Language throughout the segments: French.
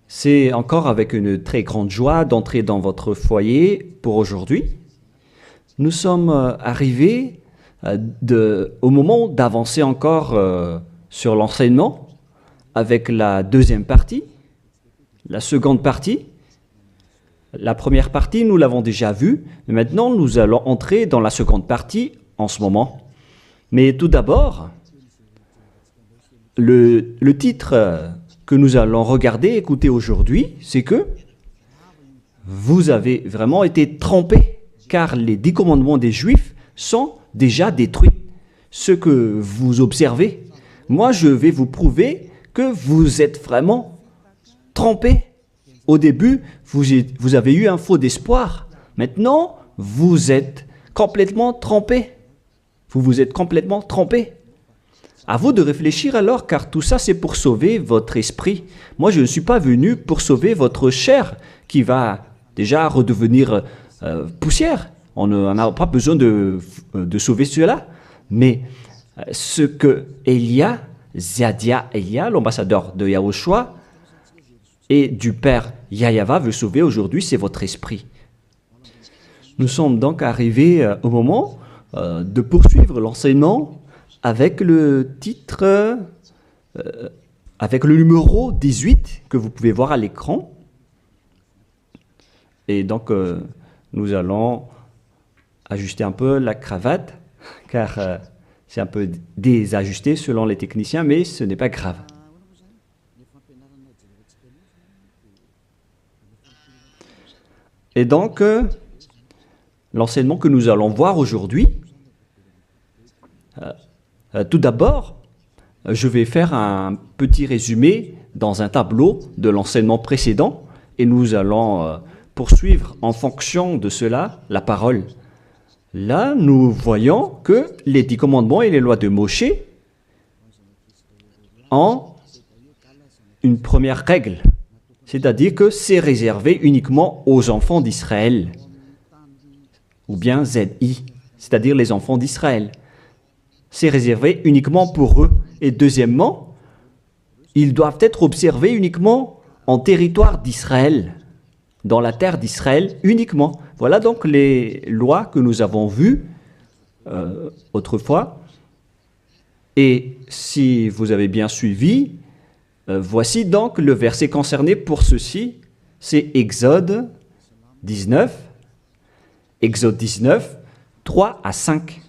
C'est encore avec une très grande joie d'entrer dans votre foyer pour aujourd'hui. Nous sommes arrivés au moment d'avancer encore sur l'enseignement avec la deuxième partie, la seconde partie. La première partie, nous l'avons déjà vue, mais maintenant nous allons entrer dans la seconde partie en ce moment. Mais tout d'abord, le titre que nous allons regarder, écouter aujourd'hui, c'est que vous avez vraiment été trompés, car les 10 commandements des Juifs sont déjà détruits. Ce que vous observez, moi je vais vous prouver que vous êtes vraiment trompés. Au début, vous avez eu un faux d'espoir. Maintenant, vous êtes complètement trompés. Vous vous êtes complètement trompés. À vous de réfléchir alors, car tout ça, c'est pour sauver votre esprit. Moi, je ne suis pas venu pour sauver votre chair, qui va déjà redevenir poussière. On n'a pas besoin de sauver cela. Mais ce que Elia, Zadia Elia, l'ambassadeur de Yahushua, et du Père Yahyawa veut sauver aujourd'hui, c'est votre esprit. Nous sommes donc arrivés au moment de poursuivre l'enseignement avec le titre, avec le numéro 18 que vous pouvez voir à l'écran. Et donc, nous allons ajuster un peu la cravate, car c'est un peu désajusté selon les techniciens, mais ce n'est pas grave. Et donc, l'enseignement que nous allons voir aujourd'hui, tout d'abord, je vais faire un petit résumé dans un tableau de l'enseignement précédent et nous allons poursuivre en fonction de cela la parole. Là, nous voyons que les 10 commandements et les lois de Moshe ont une première règle, c'est-à-dire que c'est réservé uniquement aux enfants d'Israël, ou bien ZI, c'est-à-dire les enfants d'Israël. C'est réservé uniquement pour eux. Et deuxièmement, ils doivent être observés uniquement en territoire d'Israël, dans la terre d'Israël uniquement. Voilà donc les lois que nous avons vues autrefois. Et si vous avez bien suivi, voici donc le verset concerné pour ceci, c'est Exode 19, 3 à 5,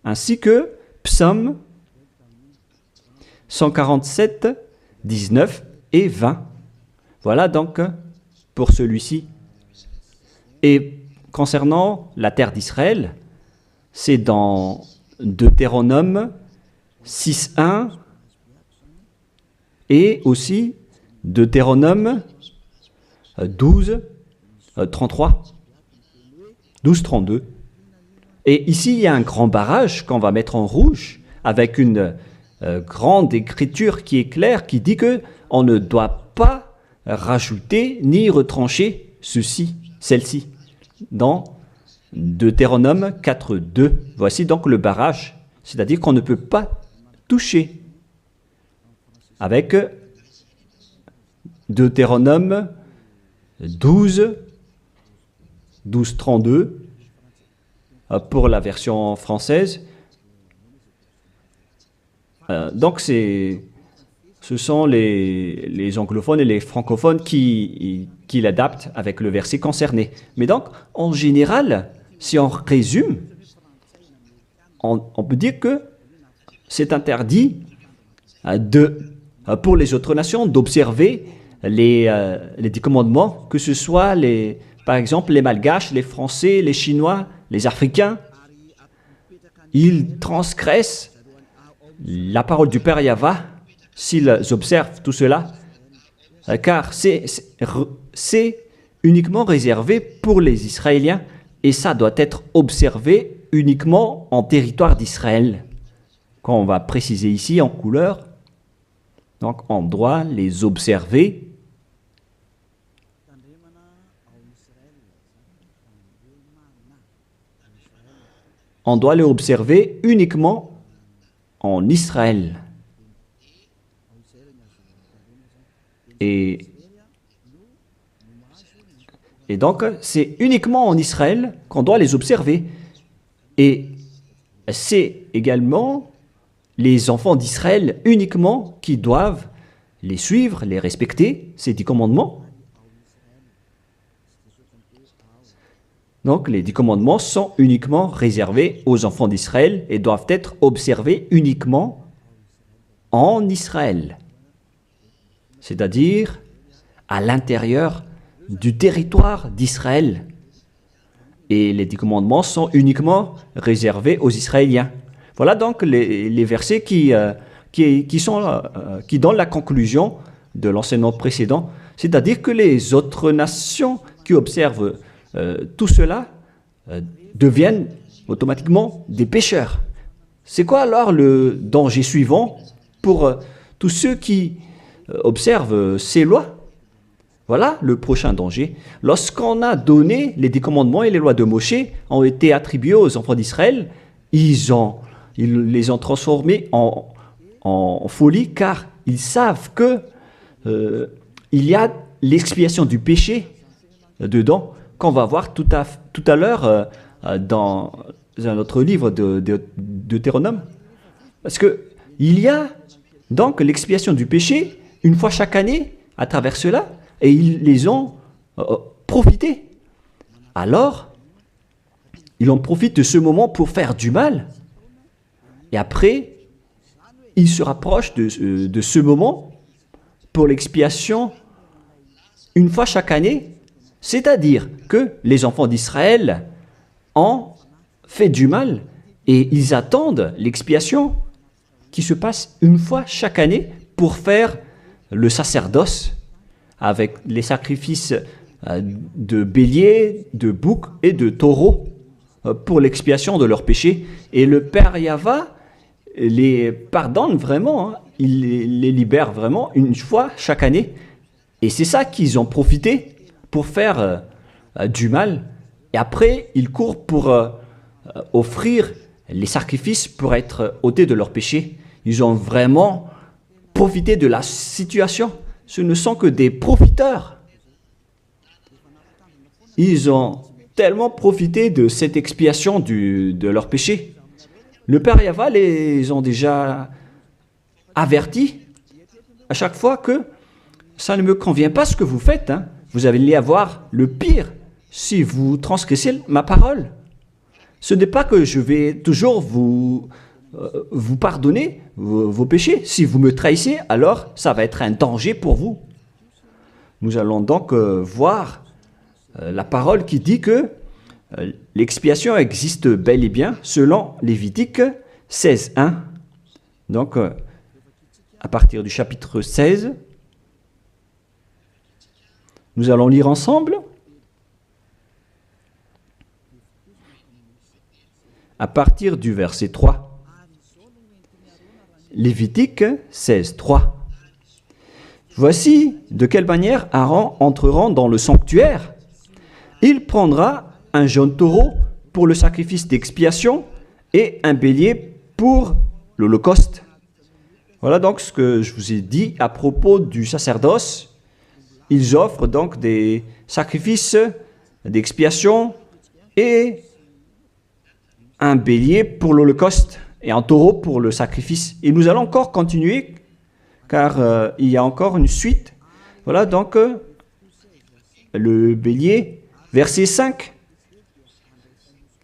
ainsi que Psaume 147, 19 et 20. Voilà donc pour celui-ci. Et concernant la terre d'Israël, c'est dans Deutéronome 6.1 et aussi Deutéronome 12.33, 12.32. Et ici, il y a un grand barrage qu'on va mettre en rouge avec une grande écriture qui est claire, qui dit qu'on ne doit pas rajouter ni retrancher celle-ci, dans Deutéronome 4.2. Voici donc le barrage, c'est-à-dire qu'on ne peut pas toucher. Avec Deutéronome 12.32 pour la version française. Donc ce sont les anglophones et les francophones qui l'adaptent avec le verset concerné. Mais donc, en général, si on résume, on peut dire que c'est interdit pour les autres nations d'observer les 10 commandements, que ce soit par exemple les Malgaches, les Français, les Chinois, les Africains. Ils transgressent la parole du Père Yahyawa s'ils observent tout cela, car c'est uniquement réservé pour les Israéliens et ça doit être observé uniquement en territoire d'Israël. Quand on va préciser ici en couleur, donc on doit les observer uniquement en Israël. Et, et donc, c'est uniquement en Israël qu'on doit les observer. Et c'est également les enfants d'Israël uniquement qui doivent les suivre, les respecter, ces 10 commandements. Donc, les 10 commandements sont uniquement réservés aux enfants d'Israël et doivent être observés uniquement en Israël, c'est-à-dire à l'intérieur du territoire d'Israël. Et les 10 commandements sont uniquement réservés aux Israéliens. Voilà donc les versets qui donnent la conclusion de l'enseignement précédent, c'est-à-dire que les autres nations qui observent tout cela deviennent automatiquement des pécheurs. C'est quoi alors le danger suivant pour tous ceux qui observent ces lois? Voilà le prochain danger. Lorsqu'on a donné les 10 commandements et les lois de Moshe ont été attribués aux enfants d'Israël, ils les ont transformés en folie car ils savent que il y a l'expiation du péché dedans qu'on va voir tout à l'heure dans un autre livre de Deutéronome. Parce que il y a donc l'expiation du péché une fois chaque année à travers cela et ils les ont profité. Alors, ils en profitent de ce moment pour faire du mal. Et après, ils se rapprochent de ce moment pour l'expiation une fois chaque année. C'est-à-dire que les enfants d'Israël ont fait du mal et ils attendent l'expiation qui se passe une fois chaque année pour faire le sacerdoce avec les sacrifices de béliers, de boucs et de taureaux pour l'expiation de leurs péchés. Et le Père Yahva les pardonne vraiment, hein. Il les libère vraiment une fois chaque année. Et c'est ça qu'ils ont profité pour faire du mal. Et après, ils courent pour offrir les sacrifices pour être ôtés de leurs péchés. Ils ont vraiment profité de la situation. Ce ne sont que des profiteurs. Ils ont tellement profité de cette expiation de leurs péchés. Le Père Yahva les ont déjà avertis à chaque fois que ça ne me convient pas ce que vous faites, hein. Vous allez avoir le pire si vous transgressez ma parole. Ce n'est pas que je vais toujours vous pardonner vos péchés. Si vous me trahissez, alors ça va être un danger pour vous. Nous allons donc voir la parole qui dit que l'expiation existe bel et bien selon Lévitique 16:1. Donc, à partir du chapitre 16, nous allons lire ensemble. À partir du verset 3. Lévitique 16:3. Voici de quelle manière Aaron entrera dans le sanctuaire. Il prendra un jeune taureau pour le sacrifice d'expiation et un bélier pour l'holocauste. Voilà donc ce que je vous ai dit à propos du sacerdoce. Ils offrent donc des sacrifices d'expiation et un bélier pour l'holocauste et un taureau pour le sacrifice. Et nous allons encore continuer car il y a encore une suite. Voilà donc le bélier, verset 5.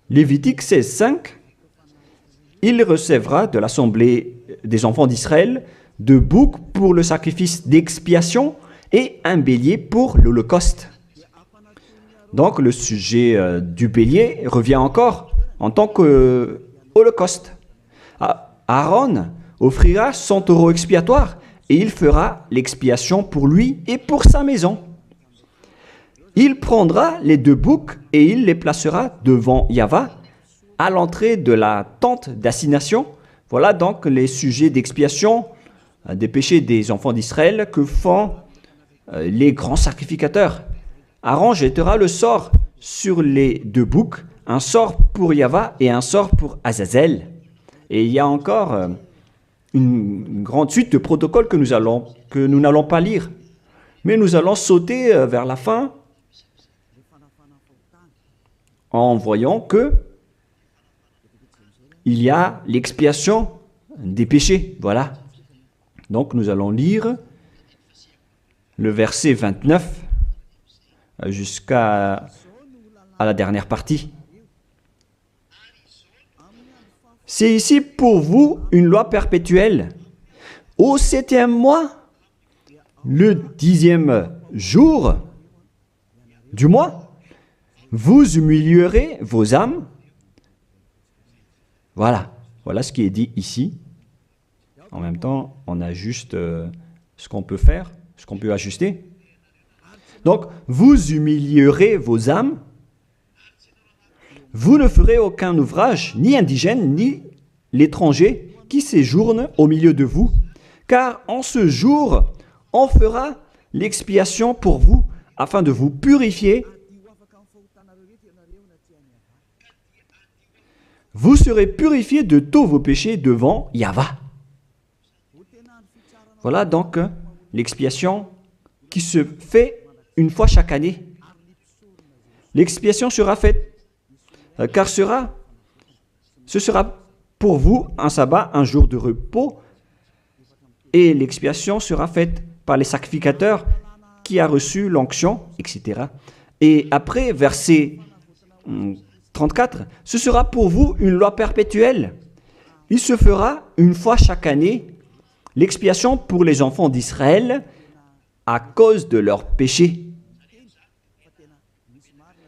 Lévitique 16:5. Il recevra de l'assemblée des enfants d'Israël 2 boucs pour le sacrifice d'expiation et un bélier pour l'holocauste. Donc le sujet du bélier revient encore en tant qu'holocauste. Aaron offrira son taureau expiatoire et il fera l'expiation pour lui et pour sa maison. Il prendra les 2 boucs et il les placera devant Yahva à l'entrée de la tente d'assignation. Voilà donc les sujets d'expiation des péchés des enfants d'Israël que font les grands sacrificateurs. Aaron jettera le sort sur les 2 boucs, un sort pour Yahva et un sort pour Azazel. Et il y a encore une grande suite de protocoles que nous n'allons pas lire. Mais nous allons sauter vers la fin en voyant que il y a l'expiation des péchés. Voilà. Donc nous allons lire le verset 29 jusqu'à la dernière partie. C'est ici pour vous une loi perpétuelle. Au 7e mois, le 10e jour du mois, vous humilierez vos âmes. Voilà. Voilà ce qui est dit ici. En même temps, on ajuste ce qu'on peut faire, ce qu'on peut ajuster. Donc, vous humilierez vos âmes. Vous ne ferez aucun ouvrage, ni indigène, ni l'étranger, qui séjourne au milieu de vous. Car en ce jour, on fera l'expiation pour vous, afin de vous purifier. Vous serez purifiés de tous vos péchés devant Yahvé. Voilà donc l'expiation qui se fait une fois chaque année. L'expiation sera faite, car ce sera pour vous un sabbat, un jour de repos, et l'expiation sera faite par les sacrificateurs qui a reçu l'onction, etc. Et après, verset 34, ce sera pour vous une loi perpétuelle. Il se fera une fois chaque année l'expiation pour les enfants d'Israël à cause de leurs péchés.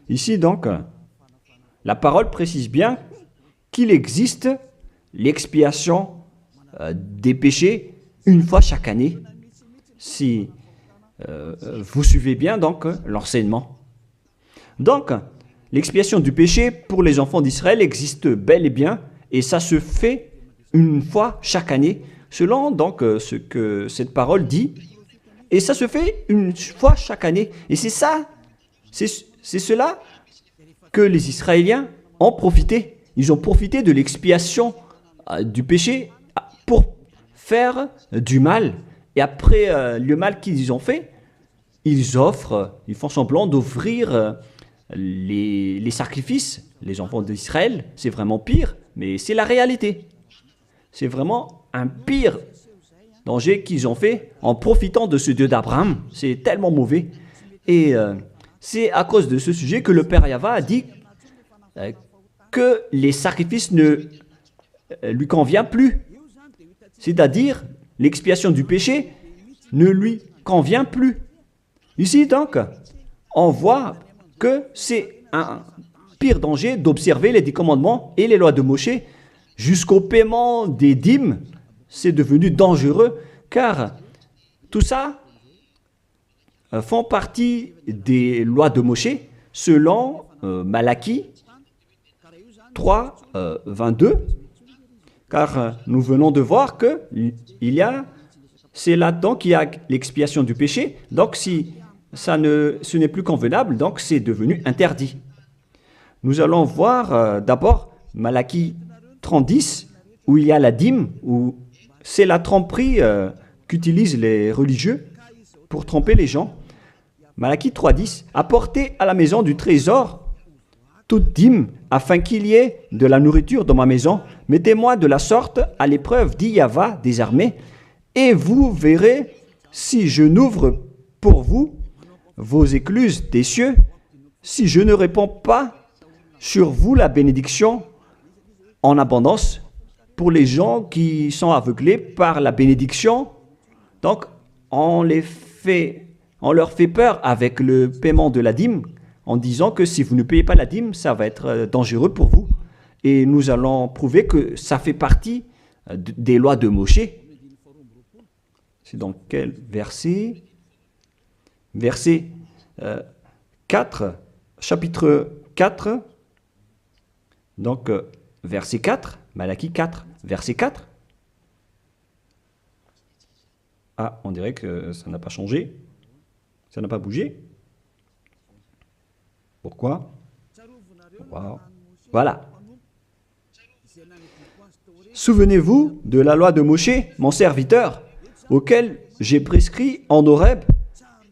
Ici donc, la parole précise bien qu'il existe l'expiation des péchés une fois chaque année. Si vous suivez bien donc l'enseignement. Donc, l'expiation du péché pour les enfants d'Israël existe bel et bien, et ça se fait une fois chaque année, selon donc ce que cette parole dit. Et ça se fait une fois chaque année. Et c'est ça, c'est cela que les Israéliens ont profité. Ils ont profité de l'expiation du péché pour faire du mal. Et après le mal qu'ils ont fait, ils font semblant d'offrir les sacrifices. Les enfants d'Israël, c'est vraiment pire, mais c'est la réalité. C'est vraiment un pire danger qu'ils ont fait en profitant de ce Dieu d'Abraham. C'est tellement mauvais. Et c'est à cause de ce sujet que le Père Yahvé a dit que les sacrifices ne lui conviennent plus. C'est-à-dire, l'expiation du péché ne lui convient plus. Ici, donc, on voit que c'est un pire danger d'observer les 10 commandements et les lois de Moïse jusqu'au paiement des dîmes. C'est devenu dangereux car tout ça font partie des lois de Moïse selon Malachie 3, 22. Car nous venons de voir que c'est là-dedans qu'il y a l'expiation du péché. Donc si ce n'est plus convenable, donc c'est devenu interdit. Nous allons voir d'abord Malachie 30:10, où il y a la dîme, où c'est la tromperie qu'utilisent les religieux pour tromper les gens. Malachie 3:10, apportez à la maison du trésor toute dîme, afin qu'il y ait de la nourriture dans ma maison. Mettez-moi de la sorte à l'épreuve, dit Yahvé des armées, et vous verrez si je n'ouvre pour vous vos écluses des cieux, si je ne répands pas sur vous la bénédiction en abondance. Pour les gens qui sont aveuglés par la bénédiction, donc on leur fait peur avec le paiement de la dîme, en disant que si vous ne payez pas la dîme, ça va être dangereux pour vous. Et nous allons prouver que ça fait partie des lois de Moïse. C'est dans quel verset? Verset 4, chapitre 4, donc verset 4, Malachie 4, verset 4. Ah, on dirait que ça n'a pas changé, ça n'a pas bougé. Pourquoi? Wow. Voilà. Souvenez-vous de la loi de Moïse, mon serviteur, auquel j'ai prescrit en Horeb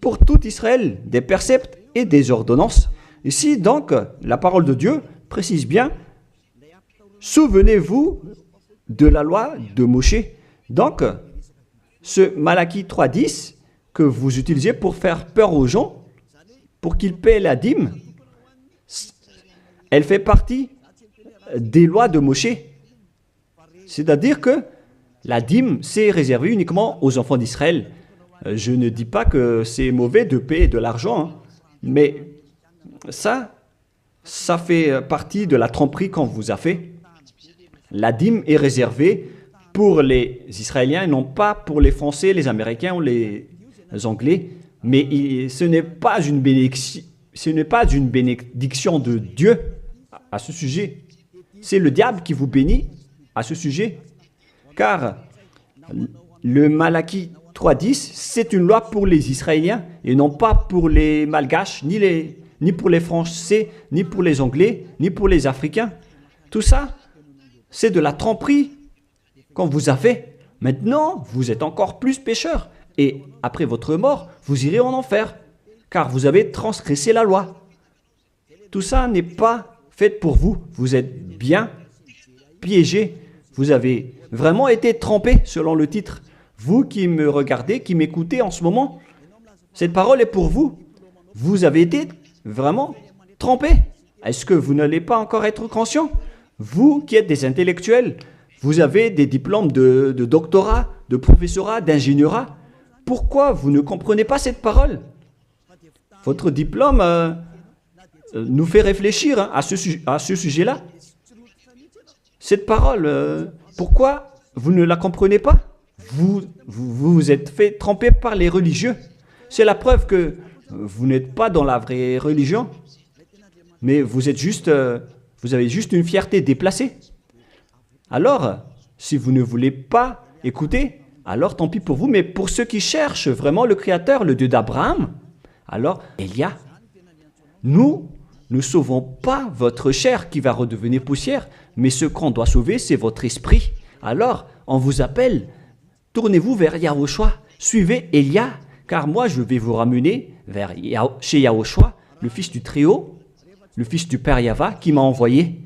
pour tout Israël, des préceptes et des ordonnances. Ici, donc, la parole de Dieu précise bien, souvenez-vous de la loi de Moshe. Donc, ce Malachie 3.10 que vous utilisez pour faire peur aux gens, pour qu'ils paient la dîme, elle fait partie des lois de Moshe. C'est-à-dire que la dîme, c'est réservé uniquement aux enfants d'Israël. Je ne dis pas que c'est mauvais de payer de l'argent, hein, mais ça fait partie de la tromperie qu'on vous a fait. La dîme est réservée pour les Israéliens et non pas pour les Français, les Américains ou les Anglais. Mais ce n'est pas une bénédiction de Dieu à ce sujet. C'est le diable qui vous bénit à ce sujet. Car le Malachie 3.10, c'est une loi pour les Israéliens et non pas pour les Malgaches, ni pour les Français, ni pour les Anglais, ni pour les Africains. Tout ça, c'est de la tromperie qu'on vous a fait. Maintenant, vous êtes encore plus pécheurs. Et après votre mort, vous irez en enfer, car vous avez transgressé la loi. Tout ça n'est pas fait pour vous. Vous êtes bien piégés. Vous avez vraiment été trompés, selon le titre. Vous qui me regardez, qui m'écoutez en ce moment, cette parole est pour vous. Vous avez été vraiment trompés. Est-ce que vous n'allez pas encore être conscient? Vous qui êtes des intellectuels, vous avez des diplômes de doctorat, de professorat, d'ingénierat. Pourquoi vous ne comprenez pas cette parole? Votre diplôme nous fait réfléchir hein, à ce sujet-là. Cette parole, pourquoi vous ne la comprenez pas? Vous êtes fait tromper par les religieux. C'est la preuve que vous n'êtes pas dans la vraie religion, mais vous avez juste une fierté déplacée. Alors, si vous ne voulez pas écouter, alors tant pis pour vous, mais pour ceux qui cherchent vraiment le Créateur, le Dieu d'Abraham, alors Elia, nous ne sauvons pas votre chair qui va redevenir poussière, mais ce qu'on doit sauver, c'est votre esprit. Alors, on vous appelle, tournez-vous vers Yahushua, suivez Elia, car moi je vais vous ramener chez Yahushua, le fils du Très-Haut, le fils du Père Yahva qui m'a envoyé.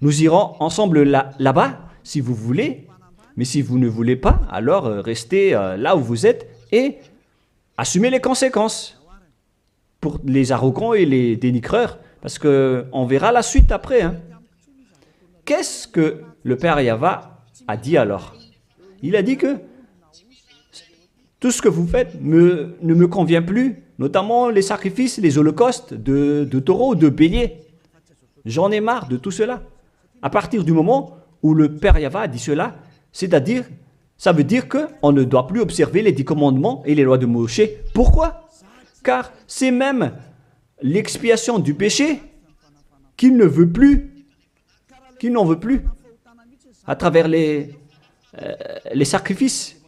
Nous irons ensemble là-bas, si vous voulez, mais si vous ne voulez pas, alors restez là où vous êtes et assumez les conséquences pour les arrogants et les dénigreurs, parce qu'on verra la suite après. Hein. Qu'est-ce que le Père Yahva a dit alors? Il a dit que tout ce que vous faites ne me convient plus, notamment les sacrifices, les holocaustes de taureaux, de béliers. J'en ai marre de tout cela. À partir du moment où le Père Yahva a dit cela, c'est-à-dire, ça veut dire qu'on ne doit plus observer les 10 commandements et les lois de Moshe. Pourquoi? Car c'est même l'expiation du péché qu'il ne veut plus, qu'il n'en veut plus, à travers les sacrifices.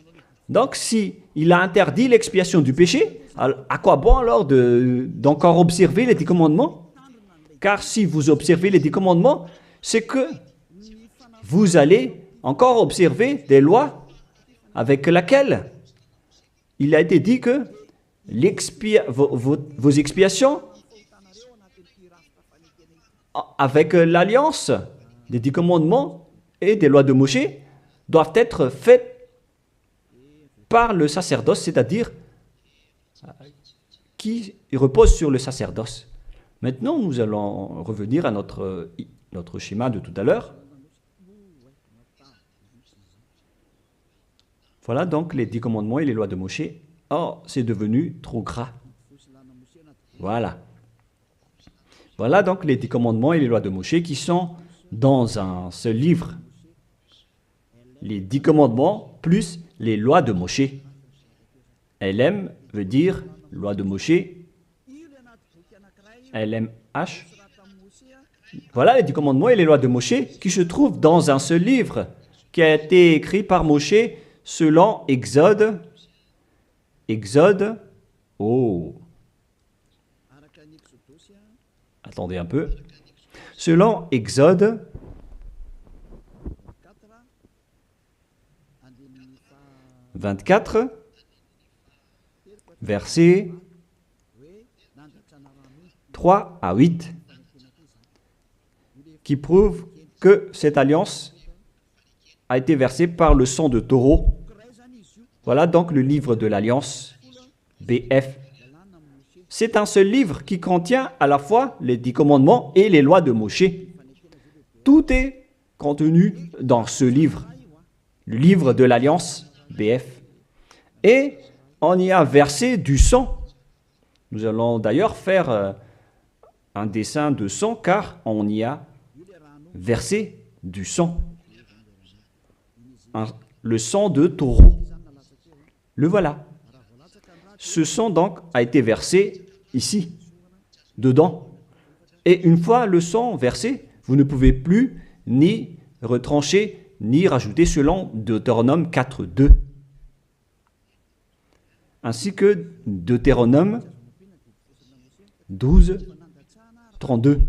Donc, si il a interdit l'expiation du péché, à quoi bon alors d'encore observer les 10 commandements? Car si vous observez les 10 commandements, c'est que vous allez encore observer des lois avec lesquelles il a été dit que vos expiations avec l'alliance des 10 commandements et des lois de Moshe doivent être faites par le sacerdoce, c'est-à-dire qui repose sur le sacerdoce. Maintenant, nous allons revenir à notre schéma de tout à l'heure. Voilà donc les 10 commandements et les lois de Moshe. Oh, c'est devenu trop gras. Voilà. Voilà donc les 10 commandements et les lois de Moshe qui sont dans ce livre. Les 10 commandements plus les lois de Moshe. LM veut dire loi de Moshe. LMH. Voilà les 10 commandements et les lois de Moshe qui se trouvent dans un seul livre qui a été écrit par Moshe selon Exode. Exode. Oh. Attendez un peu. Selon Exode 24, verset 3 à 8, qui prouve que cette alliance a été versée par le sang de taureau. Voilà donc le livre de l'Alliance, BF. C'est un seul livre qui contient à la fois les 10 commandements et les lois de Moshe. Tout est contenu dans ce livre, le livre de l'Alliance, BF. Et on y a versé du sang. Nous allons d'ailleurs faire un dessin de sang car on y a versé du sang. Le sang de taureau. Le voilà. Ce sang donc a été versé ici, dedans. Et une fois le sang versé, vous ne pouvez plus ni retrancher, ni rajouter selon Deutéronome 4.2. Ainsi que Deutéronome 12.32.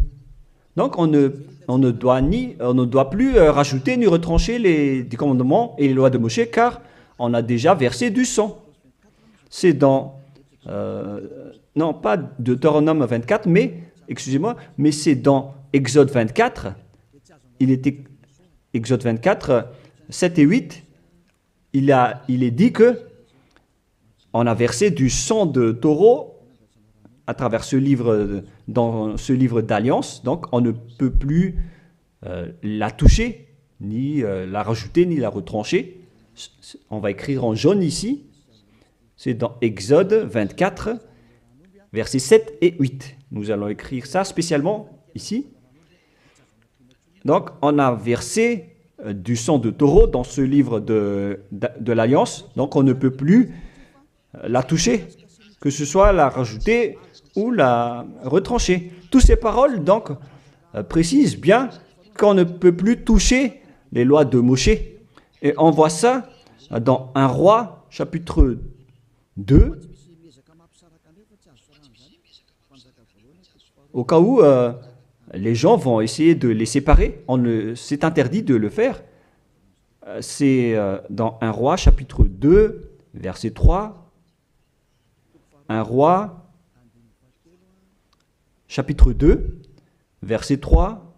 Donc on ne doit plus rajouter ni retrancher les commandements et les lois de Moshe car on a déjà versé du sang. C'est dans, non pas Deutéronome 24, mais, excusez-moi, mais c'est dans Exode 24. Il était Exode 24, 7 et 8. Il est dit que on a versé du sang de taureau à travers ce livre, dans ce livre d'alliance. Donc on ne peut plus la toucher, ni la rajouter, ni la retrancher. On va écrire en jaune ici. C'est dans Exode 24, versets 7 et 8. Nous allons écrire ça spécialement ici. Donc, on a versé du sang de taureau dans ce livre de l'Alliance. Donc, on ne peut plus la toucher, que ce soit la rajouter ou la retrancher. Toutes ces paroles, donc, précisent bien qu'on ne peut plus toucher les lois de Moshe. Et on voit ça dans 1 Roi, chapitre 2, au cas où les gens vont essayer de les séparer. C'est interdit de le faire. C'est dans 1 Roi, chapitre 2, verset 3. 1 Roi, chapitre 2, verset 3.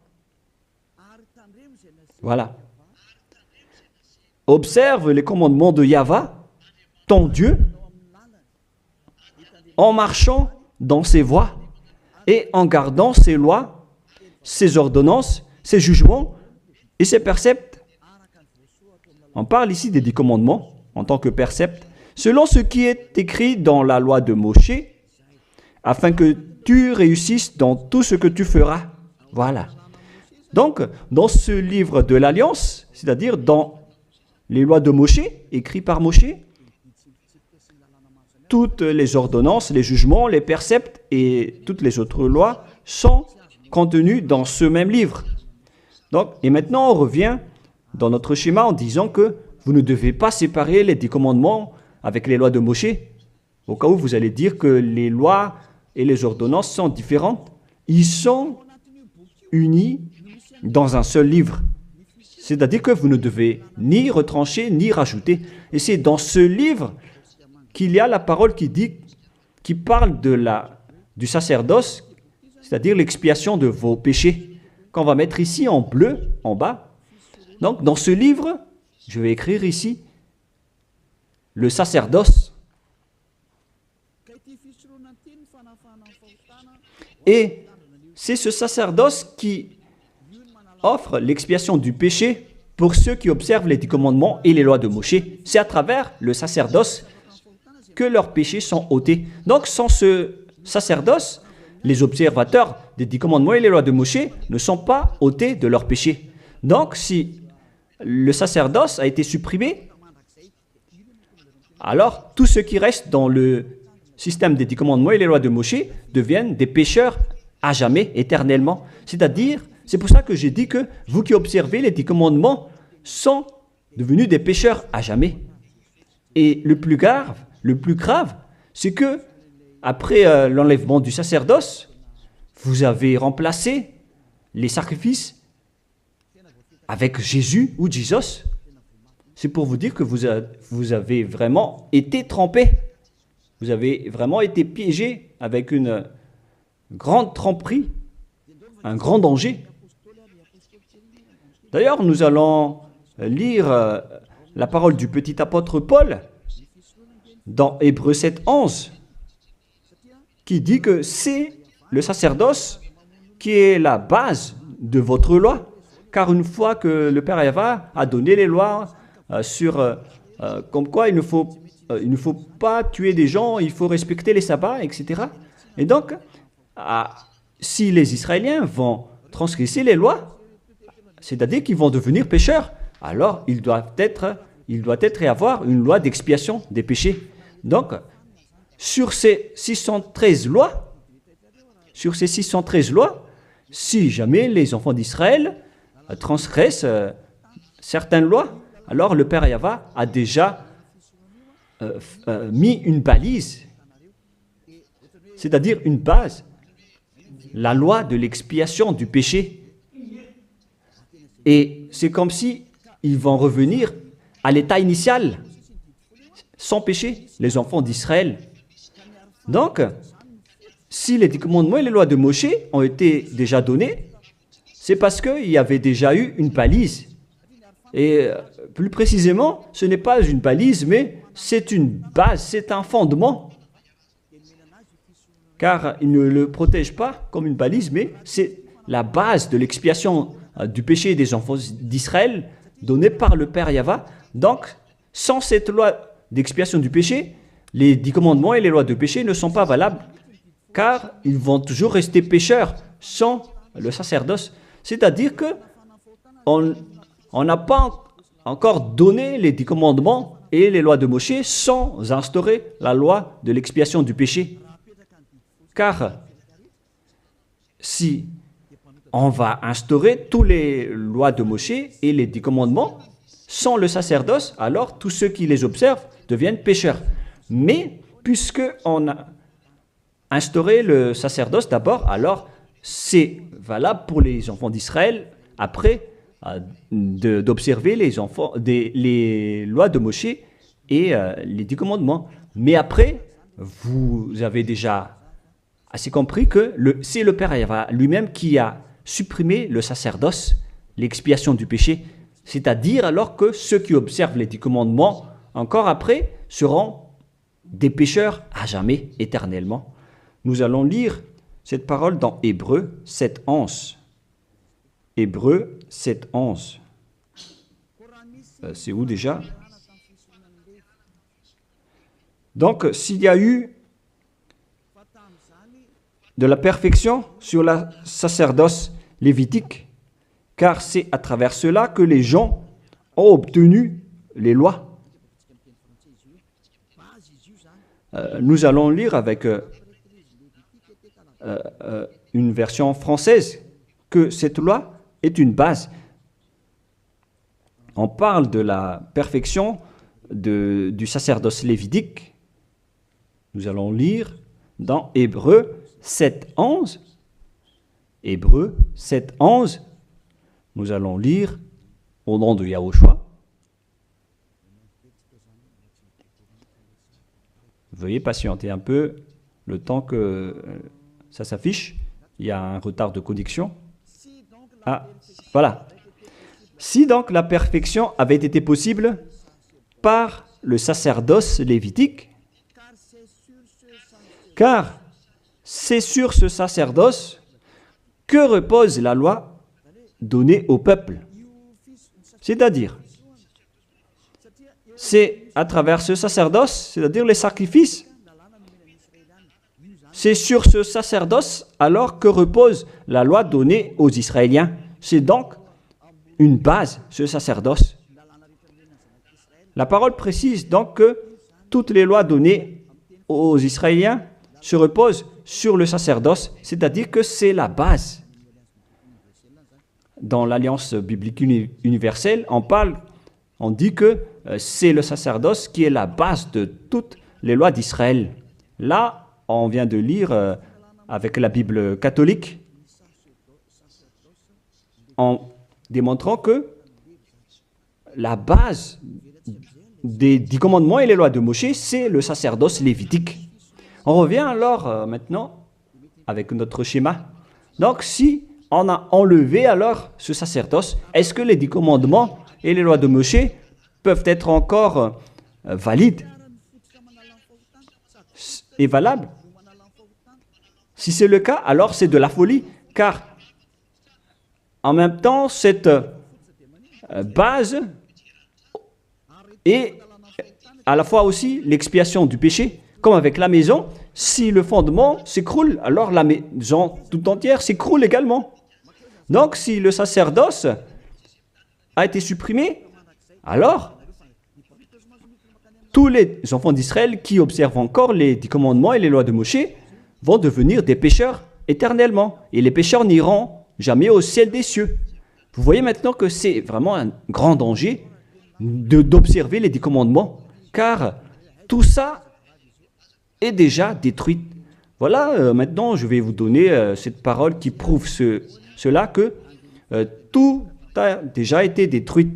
Voilà. Observe les commandements de Yahvé, ton Dieu, en marchant dans ses voies et en gardant ses lois, ses ordonnances, ses jugements et ses préceptes. On parle ici des 10 commandements en tant que préceptes, selon ce qui est écrit dans la loi de Moshe, afin que tu réussisses dans tout ce que tu feras. Voilà. Donc, dans ce livre de l'Alliance, c'est-à-dire dans les lois de Moshe, écrites par Moshe, toutes les ordonnances, les jugements, les préceptes et toutes les autres lois sont contenues dans ce même livre. Donc, et maintenant, on revient dans notre schéma en disant que vous ne devez pas séparer les 10 commandements avec les lois de Moshe. Au cas où vous allez dire que les lois et les ordonnances sont différentes, ils sont unis dans un seul livre. C'est-à-dire que vous ne devez ni retrancher ni rajouter. Et c'est dans ce livre qu'il y a la parole qui parle du sacerdoce, c'est-à-dire l'expiation de vos péchés, qu'on va mettre ici en bleu, en bas. Donc, dans ce livre, je vais écrire ici le sacerdoce. Et c'est ce sacerdoce qui offre l'expiation du péché pour ceux qui observent les 10 commandements et les lois de Moshe. C'est à travers le sacerdoce que leurs péchés sont ôtés. Donc, sans ce sacerdoce, les observateurs des 10 commandements et les lois de Moshe ne sont pas ôtés de leurs péchés. Donc, si le sacerdoce a été supprimé, alors tout ce qui reste dans le système des 10 commandements et les lois de Moshe deviennent des pécheurs à jamais, éternellement. C'est-à-dire, c'est pour ça que j'ai dit que vous qui observez les 10 commandements sont devenus des pécheurs à jamais. Et le plus grave, c'est que après l'enlèvement du sacerdoce, vous avez remplacé les sacrifices avec Jésus ou Jesus. C'est pour vous dire que vous avez vraiment été trompé. Vous avez vraiment été piégé avec une grande tromperie, un grand danger. D'ailleurs, nous allons lire la parole du petit apôtre Paul dans Hébreux 7, 11, qui dit que c'est le sacerdoce qui est la base de votre loi. Car une fois que le Père Yahva a donné les lois comme quoi il ne faut pas tuer des gens, il faut respecter les sabbats, etc. Et donc, si les Israéliens vont transgresser les lois, c'est-à-dire qu'ils vont devenir pécheurs, alors il doit être et avoir une loi d'expiation des péchés. Donc, sur ces 613 lois, si jamais les enfants d'Israël transgressent certaines lois, alors le Père Yahva a déjà mis une balise, c'est-à-dire une base, la loi de l'expiation du péché. Et c'est comme si ils vont revenir à l'état initial, sans péché, les enfants d'Israël. Donc, si les 10 commandements et les lois de Moshe ont été déjà donnés, c'est parce qu'il y avait déjà eu une balise. Et plus précisément, ce n'est pas une balise, mais c'est une base, c'est un fondement. Car il ne le protège pas comme une balise, mais c'est la base de l'expiation du péché des enfants d'Israël donnée par le Père Yahva. Donc, sans cette loi d'expiation du péché, les 10 commandements et les lois de péché ne sont pas valables, car ils vont toujours rester pécheurs sans le sacerdoce. C'est-à-dire que on n'a pas encore donné les 10 commandements et les lois de Moshe sans instaurer la loi de l'expiation du péché. Car si on va instaurer toutes les lois de Moshe et les 10 commandements sans le sacerdoce, alors tous ceux qui les observent deviennent pécheurs. Mais puisque on a instauré le sacerdoce d'abord, alors c'est valable pour les enfants d'Israël après d'observer les lois de Moshe et les 10 commandements. Mais après, vous avez déjà assez compris que c'est le Père Yahva lui-même qui a supprimé le sacerdoce, l'expiation du péché. C'est-à-dire alors que ceux qui observent les 10 commandements, encore après, seront des pécheurs à jamais, éternellement. Nous allons lire cette parole dans Hébreux 7, 11. Hébreux 7, 11. C'est où déjà? Donc, s'il y a eu de la perfection sur la sacerdoce lévitique, car c'est à travers cela que les gens ont obtenu les lois. Nous allons lire avec une version française que cette loi est une base. On parle de la perfection du sacerdoce lévitique. Nous allons lire dans Hébreux 7, 11. Hébreux 7, 11. Nous allons lire au nom de Yahushua. Veuillez patienter un peu le temps que ça s'affiche. Il y a un retard de connexion. Ah, voilà. Si donc la perfection avait été possible par le sacerdoce lévitique, car c'est sur ce sacerdoce que repose la loi donnée au peuple. C'est-à-dire, c'est à travers ce sacerdoce, c'est-à-dire les sacrifices, c'est sur ce sacerdoce alors que repose la loi donnée aux Israéliens. C'est donc une base, ce sacerdoce. La parole précise donc que toutes les lois données aux Israéliens se reposent sur le sacerdoce, c'est-à-dire que c'est la base. Dans l'Alliance biblique universelle, on dit que c'est le sacerdoce qui est la base de toutes les lois d'Israël. Là, on vient de lire avec la Bible catholique, en démontrant que la base des 10 commandements et les lois de Moshe, c'est le sacerdoce lévitique. On revient alors maintenant avec notre schéma. Donc, si on a enlevé alors ce sacerdoce, est-ce que les 10 commandements et les lois de Moshe peuvent être encore valides et valables? Si c'est le cas, alors c'est de la folie, car en même temps, cette base est à la fois aussi l'expiation du péché, comme avec la maison. Si le fondement s'écroule, alors la maison tout entière s'écroule également. Donc, si le sacerdoce a été supprimé, alors tous les enfants d'Israël qui observent encore les 10 commandements et les lois de Moshe vont devenir des pécheurs éternellement. Et les pécheurs n'iront jamais au ciel des cieux. Vous voyez maintenant que c'est vraiment un grand danger d'observer les 10 commandements, car tout ça est déjà détruit. Voilà, maintenant je vais vous donner cette parole qui prouve cela, que tout a déjà été détruit.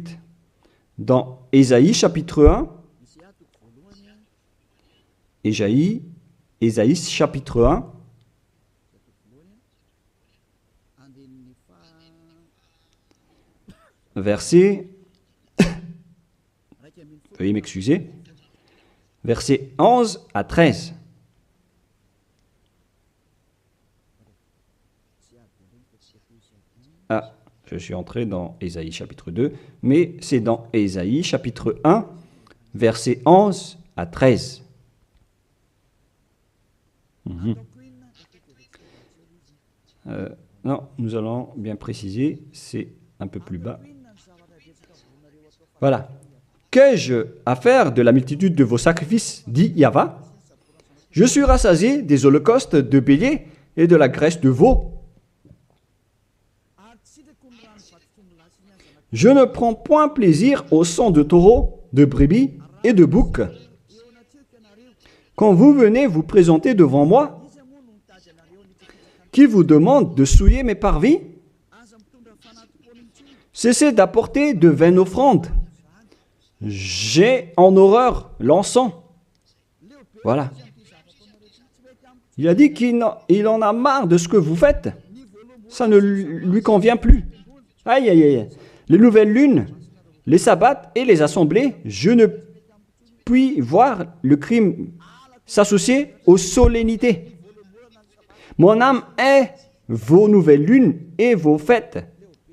Dans Ésaïe chapitre 1, Ésaïe chapitre 1, verset, veuillez m'excuser, verset 11 à 13. Ah, je suis entré dans Ésaïe chapitre 2, mais c'est dans Ésaïe chapitre 1, verset 11 à 13. Non, nous allons bien préciser, c'est un peu plus bas. Voilà. Qu'ai-je à faire de la multitude de vos sacrifices, dit Yahva? Je suis rassasié des holocaustes de béliers et de la graisse de veau. Je ne prends point plaisir au sang de taureau, de brebis et de bouc. Quand vous venez vous présenter devant moi, qui vous demande de souiller mes parvis? Cessez d'apporter de vaines offrandes. J'ai en horreur l'encens. Voilà. Il a dit qu'il en a marre de ce que vous faites. Ça ne lui convient plus. Aïe, aïe, aïe. Les nouvelles lunes, les sabbats et les assemblées, je ne puis voir le crime s'associer aux solennités. Mon âme est vos nouvelles lunes et vos fêtes.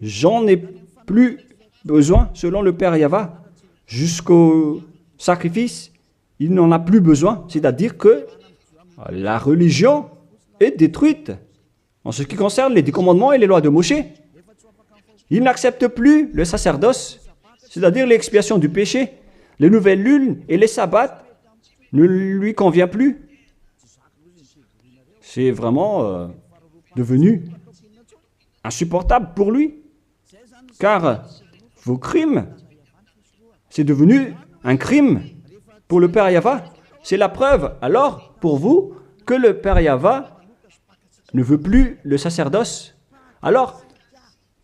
J'en ai plus besoin, selon le Père Yahva. Jusqu'au sacrifice, il n'en a plus besoin. C'est-à-dire que la religion est détruite. En ce qui concerne les 10 commandements et les lois de Moshe, il n'accepte plus le sacerdoce, c'est-à-dire l'expiation du péché. Les nouvelles lunes et les sabbats ne lui conviennent plus. C'est vraiment devenu insupportable pour lui, car vos crimes, c'est devenu un crime pour le Père Yahva. C'est la preuve, alors, pour vous, que le Père Yahva ne veut plus le sacerdoce. Alors,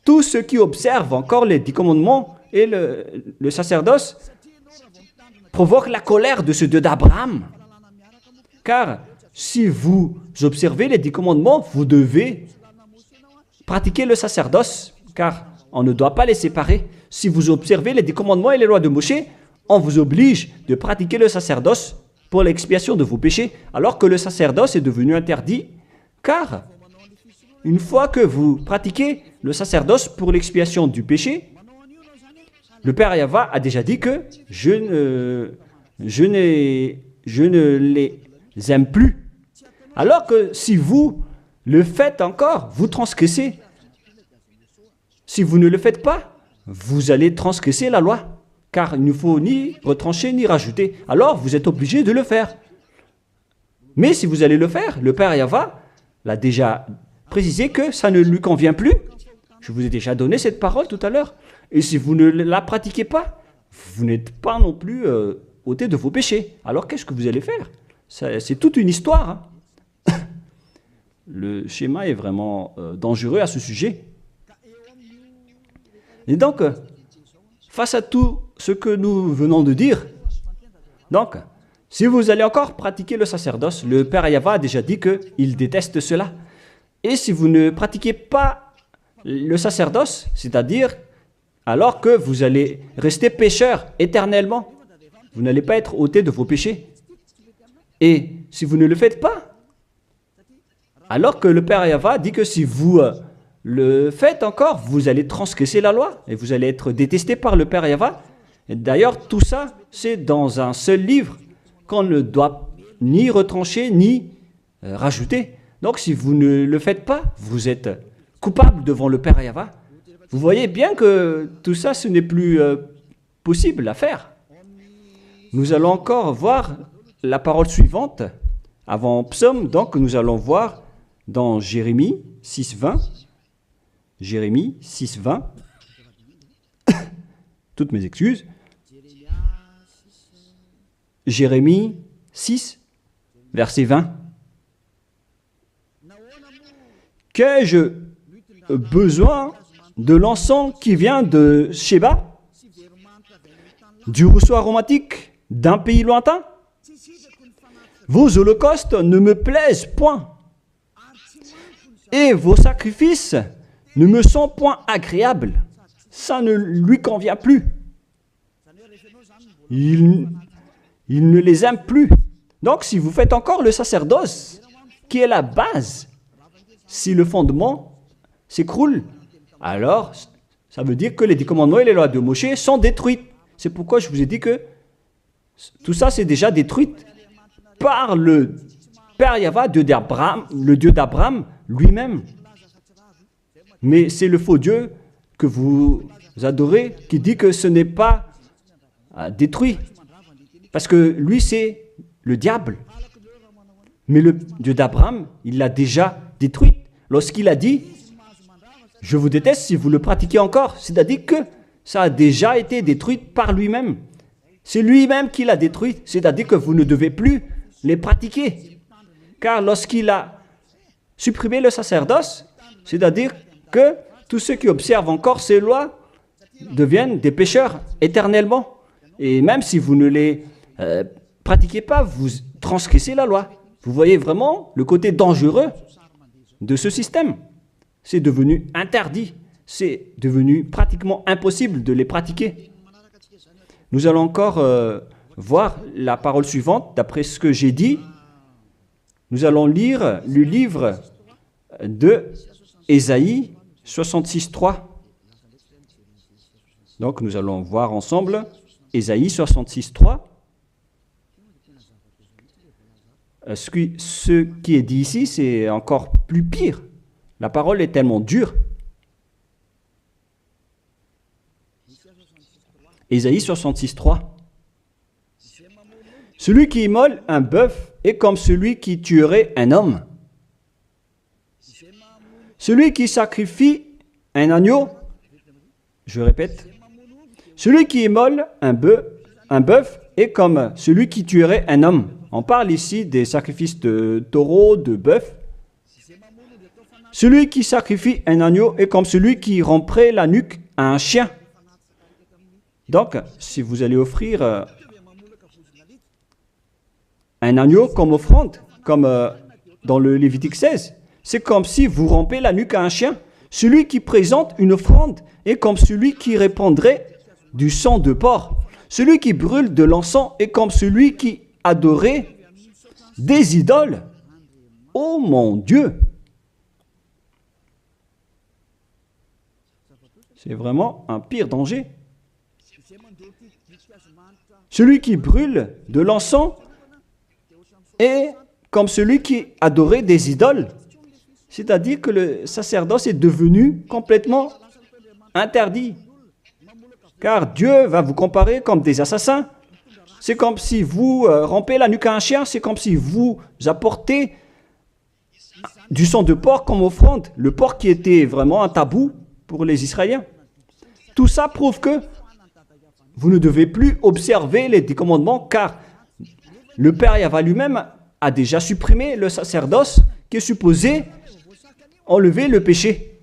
tous ceux qui observent encore les 10 commandements et le sacerdoce provoquent la colère de ce Dieu d'Abraham. Car si vous observez les 10 commandements, vous devez pratiquer le sacerdoce, car on ne doit pas les séparer. Si vous observez les 10 commandements et les lois de Moshe, on vous oblige de pratiquer le sacerdoce pour l'expiation de vos péchés, alors que le sacerdoce est devenu interdit, car une fois que vous pratiquez le sacerdoce pour l'expiation du péché, le Père Yahva a déjà dit que je ne les aime plus. Alors que si vous le faites encore, vous transgressez. Si vous ne le faites pas, vous allez transgresser la loi, car il ne faut ni retrancher ni rajouter. Alors vous êtes obligé de le faire. Mais si vous allez le faire, le Père Yahva l'a déjà précisé que ça ne lui convient plus. Je vous ai déjà donné cette parole tout à l'heure. Et si vous ne la pratiquez pas, vous n'êtes pas non plus ôté de vos péchés. Alors qu'est-ce que vous allez faire? C'est toute une histoire. Hein. Le schéma est vraiment dangereux à ce sujet. Et donc, face à tout ce que nous venons de dire, donc, si vous allez encore pratiquer le sacerdoce, le Père Yahva a déjà dit qu'il déteste cela. Et si vous ne pratiquez pas le sacerdoce, c'est-à-dire alors que vous allez rester pécheur éternellement, vous n'allez pas être ôté de vos péchés. Et si vous ne le faites pas, alors que le Père Yahva dit que si vous le faites encore, vous allez transgresser la loi et vous allez être détesté par le Père Yahva. Et d'ailleurs, tout ça, c'est dans un seul livre qu'on ne doit ni retrancher ni rajouter. Donc, si vous ne le faites pas, vous êtes coupable devant le Père Yahva. Vous voyez bien que tout ça, ce n'est plus possible à faire. Nous allons encore voir la parole suivante avant Psaume. Donc, nous allons voir dans Jérémie 6.20. Jérémie 6.20. Toutes mes excuses. Jérémie 6, verset 20. Qu'ai-je besoin de l'encens qui vient de Sheba, du rousseau aromatique d'un pays lointain? Vos holocaustes ne me plaisent point, et vos sacrifices ne me sont point agréables. Ça ne lui convient plus. Il ne les aime plus. Donc, si vous faites encore le sacerdoce, qui est la base, si le fondement s'écroule, alors ça veut dire que les 10 commandements et les lois de Moïse sont détruites. C'est pourquoi je vous ai dit que tout ça, c'est déjà détruit par le Père Yahva, le Dieu d'Abraham lui-même. Mais c'est le faux Dieu que vous adorez qui dit que ce n'est pas détruit. Parce que lui, c'est le diable. Mais le Dieu d'Abraham, il l'a déjà détruit. Lorsqu'il a dit, je vous déteste si vous le pratiquez encore. C'est-à-dire que ça a déjà été détruit par lui-même. C'est lui-même qui l'a détruit. C'est-à-dire que vous ne devez plus les pratiquer. Car lorsqu'il a supprimé le sacerdoce, c'est-à-dire que tous ceux qui observent encore ces lois deviennent des pécheurs éternellement. Et même si vous ne les pratiquez pas, vous transgressez la loi. Vous voyez vraiment le côté dangereux de ce système. C'est devenu interdit. C'est devenu pratiquement impossible de les pratiquer. Nous allons encore voir la parole suivante. D'après ce que j'ai dit, nous allons lire le livre de Ésaïe 66.3. Donc nous allons voir ensemble Ésaïe 66.3. Ce qui est dit ici, c'est encore plus pire. La parole est tellement dure. Ésaïe 66.3. Celui qui immole un bœuf est comme celui qui tuerait un homme. Celui qui sacrifie un agneau, je répète, celui qui immole un bœuf est comme celui qui tuerait un homme. On parle ici des sacrifices de taureau, de bœuf. Celui qui sacrifie un agneau est comme celui qui romprait la nuque à un chien. Donc, si vous allez offrir un agneau comme offrande, comme dans le Lévitique 16, c'est comme si vous rompez la nuque à un chien. Celui qui présente une offrande est comme celui qui répandrait du sang de porc. Celui qui brûle de l'encens est comme celui qui adorait des idoles. Oh mon Dieu! C'est vraiment un pire danger. Celui qui brûle de l'encens est comme celui qui adorait des idoles. C'est-à-dire que le sacerdoce est devenu complètement interdit. Car Dieu va vous comparer comme des assassins. C'est comme si vous rompez la nuque à un chien, c'est comme si vous apportez du sang de porc comme offrande. Le porc qui était vraiment un tabou pour les Israéliens. Tout ça prouve que vous ne devez plus observer les 10 commandements car le Père Yahva lui-même a déjà supprimé le sacerdoce qui est supposé enlever le péché.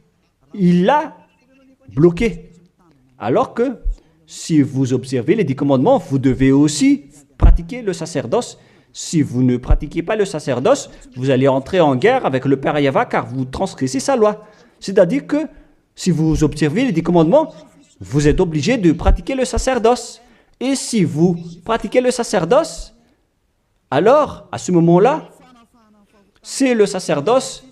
Il l'a bloqué. Alors que si vous observez les 10 commandements, vous devez aussi pratiquer le sacerdoce Si vous ne pratiquez pas le sacerdoce, vous allez entrer en guerre avec le Père Yahva car vous transgressez sa loi. C'est-à-dire que si vous observez les 10 commandements, vous êtes obligé de pratiquer le sacerdoce. Et si vous pratiquez le sacerdoce, alors, à ce moment-là, c'est le sacerdoce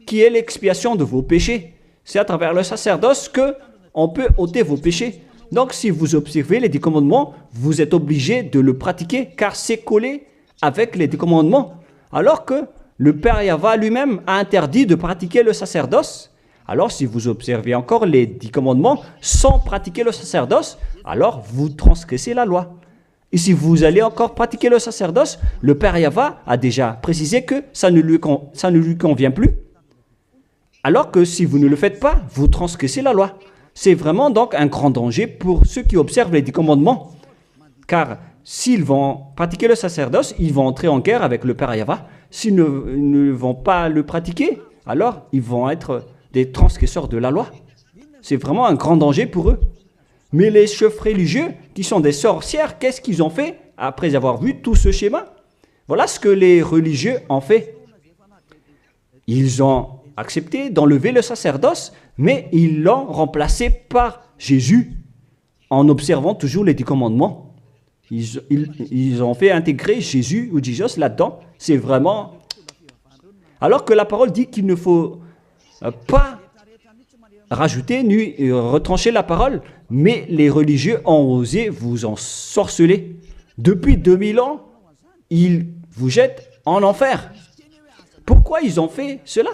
qui est l'expiation de vos péchés. C'est à travers le sacerdoce qu'on peut ôter vos péchés. Donc, si vous observez les 10 commandements, vous êtes obligé de le pratiquer car c'est collé avec les 10 commandements. Alors que le Père Yahva lui-même a interdit de pratiquer le sacerdoce. Alors, si vous observez encore les 10 commandements sans pratiquer le sacerdoce, alors vous transgressez la loi. Et si vous allez encore pratiquer le sacerdoce, le Père Yahva a déjà précisé que ça ne lui convient plus. Alors que si vous ne le faites pas, vous transgressez la loi. C'est vraiment donc un grand danger pour ceux qui observent les 10 commandements. Car s'ils vont pratiquer le sacerdoce, ils vont entrer en guerre avec le Père Yahva. S'ils ne vont pas le pratiquer, alors ils vont être des transgresseurs de la loi. C'est vraiment un grand danger pour eux. Mais les chefs religieux, qui sont des sorcières, qu'est-ce qu'ils ont fait après avoir vu tout ce schéma? Voilà ce que les religieux ont fait. Ils ont accepté d'enlever le sacerdoce, mais ils l'ont remplacé par Jésus, en observant toujours les 10 commandements. Ils ont fait intégrer Jésus ou Jesus là-dedans. C'est vraiment... Alors que la parole dit qu'il ne faut pas rajouter ni retrancher la parole, mais les religieux ont osé vous ensorceler. Depuis 2000 ans, ils vous jettent en enfer. Pourquoi ils ont fait cela?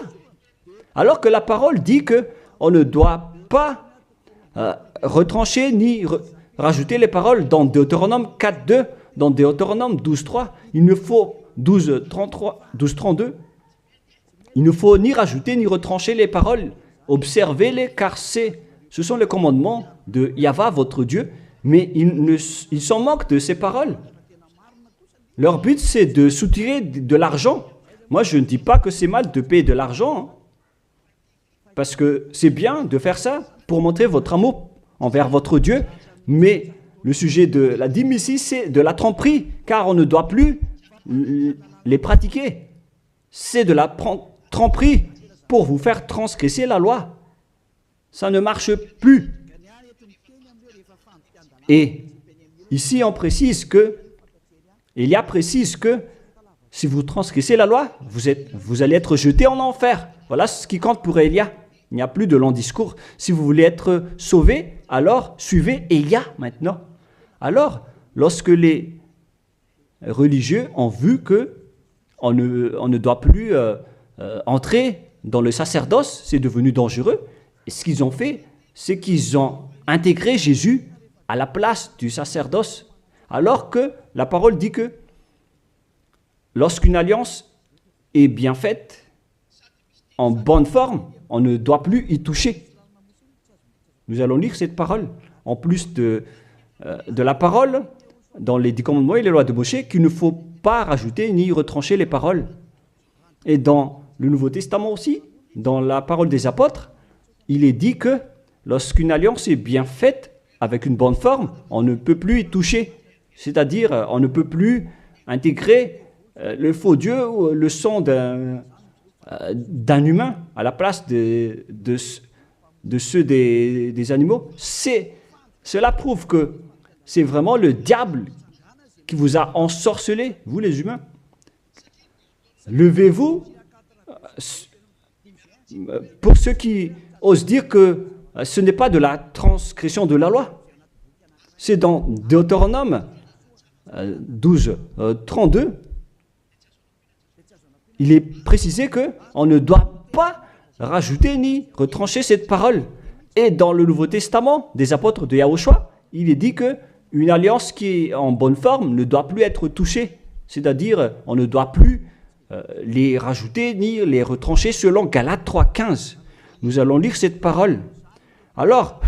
Alors que la parole dit qu'on ne doit pas retrancher ni rajouter les paroles dans Deutéronome 4.2, dans Deutéronome 12.3, il ne faut 12.32, il ne faut ni rajouter ni retrancher les paroles. Observez-les car ce sont les commandements de Yahva, votre Dieu, mais ils s'en moquent de ces paroles. Leur but, c'est de soutirer de l'argent. Moi, je ne dis pas que c'est mal de payer de l'argent, parce que c'est bien de faire ça pour montrer votre amour envers votre Dieu, mais le sujet de la dîme ici, c'est de la tromperie, car on ne doit plus les pratiquer. C'est de la tromperie pour vous faire transgresser la loi. Ça ne marche plus. Et ici, on précise que, Élia précise que si vous transgressez la loi, vous allez être jeté en enfer. Voilà ce qui compte pour Élia. Il n'y a plus de long discours. Si vous voulez être sauvé, alors suivez Élia maintenant. Alors, lorsque les religieux ont vu qu'on ne doit plus entrer dans le sacerdoce, c'est devenu dangereux, et ce qu'ils ont fait, c'est qu'ils ont intégré Jésus à la place du sacerdoce. Alors que la parole dit que lorsqu'une alliance est bien faite, en bonne forme, on ne doit plus y toucher. Nous allons lire cette parole. En plus de la parole, dans les 10 commandements et les lois de Moïse, qu'il ne faut pas rajouter ni retrancher les paroles. Et dans le Nouveau Testament aussi, dans la parole des apôtres, il est dit que lorsqu'une alliance est bien faite, avec une bonne forme, on ne peut plus y toucher. C'est-à-dire, on ne peut plus intégrer le faux Dieu ou le sang d'un humain à la place de ceux des animaux. Cela prouve que c'est vraiment le diable qui vous a ensorcelé, vous les humains. Levez-vous. Pour ceux qui osent dire que ce n'est pas de la transgression de la loi. C'est dans Deutéronome 12, 32. Il est précisé qu'on ne doit pas rajouter ni retrancher cette parole. Et dans le Nouveau Testament des apôtres de Yahushua, il est dit qu'une alliance qui est en bonne forme ne doit plus être touchée. C'est-à-dire, on ne doit plus les rajouter ni les retrancher selon Galates 3.15. Nous allons lire cette parole. Alors,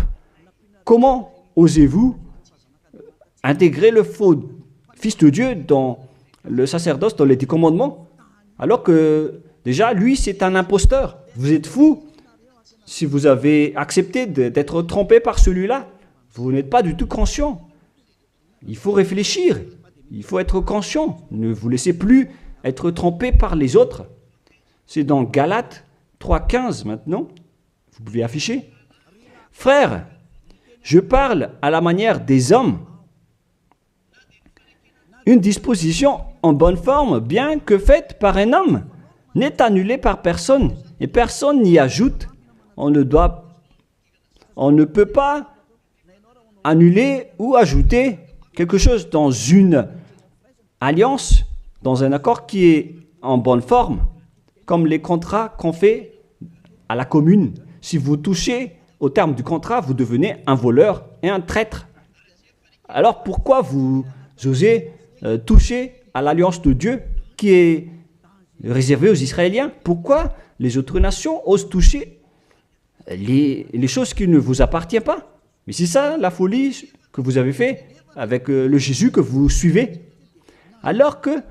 comment osez-vous intégrer le faux Fils de Dieu dans le sacerdoce, dans les 10 commandements, alors que déjà, lui, c'est un imposteur. Vous êtes fou. Si vous avez accepté d'être trompé par celui-là, vous n'êtes pas du tout conscient. Il faut réfléchir. Il faut être conscient. Ne vous laissez plus être trompé par les autres. C'est dans Galates 3,15 maintenant. Vous pouvez afficher. Frères, je parle à la manière des hommes. Une disposition en bonne forme, bien que faite par un homme, n'est annulée par personne et personne n'y ajoute. On ne peut pas annuler ou ajouter quelque chose dans une alliance, dans un accord qui est en bonne forme, comme les contrats qu'on fait à la commune. Si vous touchez au terme du contrat, vous devenez un voleur et un traître. Alors pourquoi vous osez toucher à l'alliance de Dieu qui est réservée aux Israéliens? Pourquoi les autres nations osent toucher les choses qui ne vous appartiennent pas? Mais c'est ça la folie que vous avez fait avec le Jésus que vous suivez. Alors que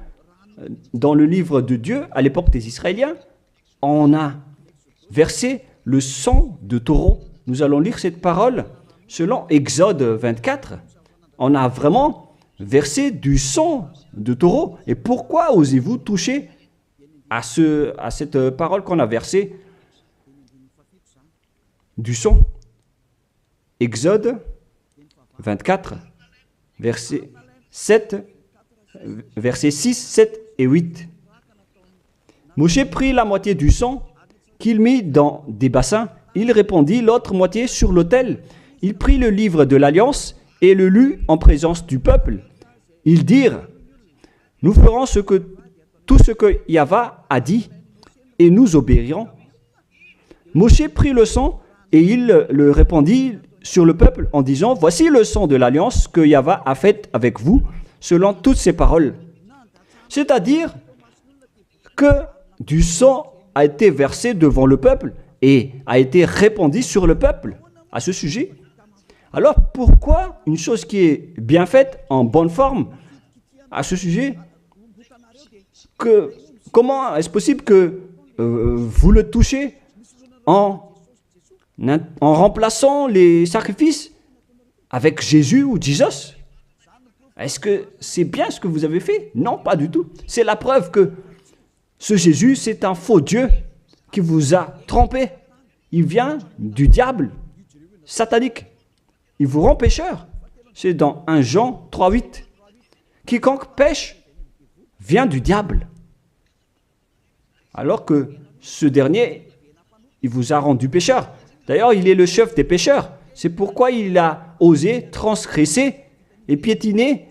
dans le livre de Dieu, à l'époque des Israéliens, on a versé le sang de taureau. Nous allons lire cette parole selon Exode 24. On a vraiment versé du sang de taureau. Et pourquoi osez-vous toucher à cette parole qu'on a versée du sang? Exode 24, versets 6, 7 et 8. Moshe prit la moitié du sang qu'il mit dans des bassins. Il répandit l'autre moitié sur l'autel. Il prit le livre de l'Alliance et le lut en présence du peuple. Ils dirent, nous ferons tout ce que Yahva a dit et nous obéirons. Moshe prit le sang et il le répandit sur le peuple en disant, voici le sang de l'Alliance que Yahva a faite avec vous selon toutes ces paroles. C'est-à-dire que du sang a été versé devant le peuple et a été répandu sur le peuple à ce sujet. Alors pourquoi une chose qui est bien faite, en bonne forme, à ce sujet, comment est-ce possible que vous le touchez en remplaçant les sacrifices avec Jésus ou Jesus? Est-ce que c'est bien ce que vous avez fait? Non, pas du tout. C'est la preuve que ce Jésus, c'est un faux Dieu qui vous a trompé. Il vient du diable satanique. Il vous rend pécheur. C'est dans 1 Jean 3,8. Quiconque pêche vient du diable. Alors que ce dernier, il vous a rendu pécheur. D'ailleurs, il est le chef des pécheurs. C'est pourquoi il a osé transgresser et piétiner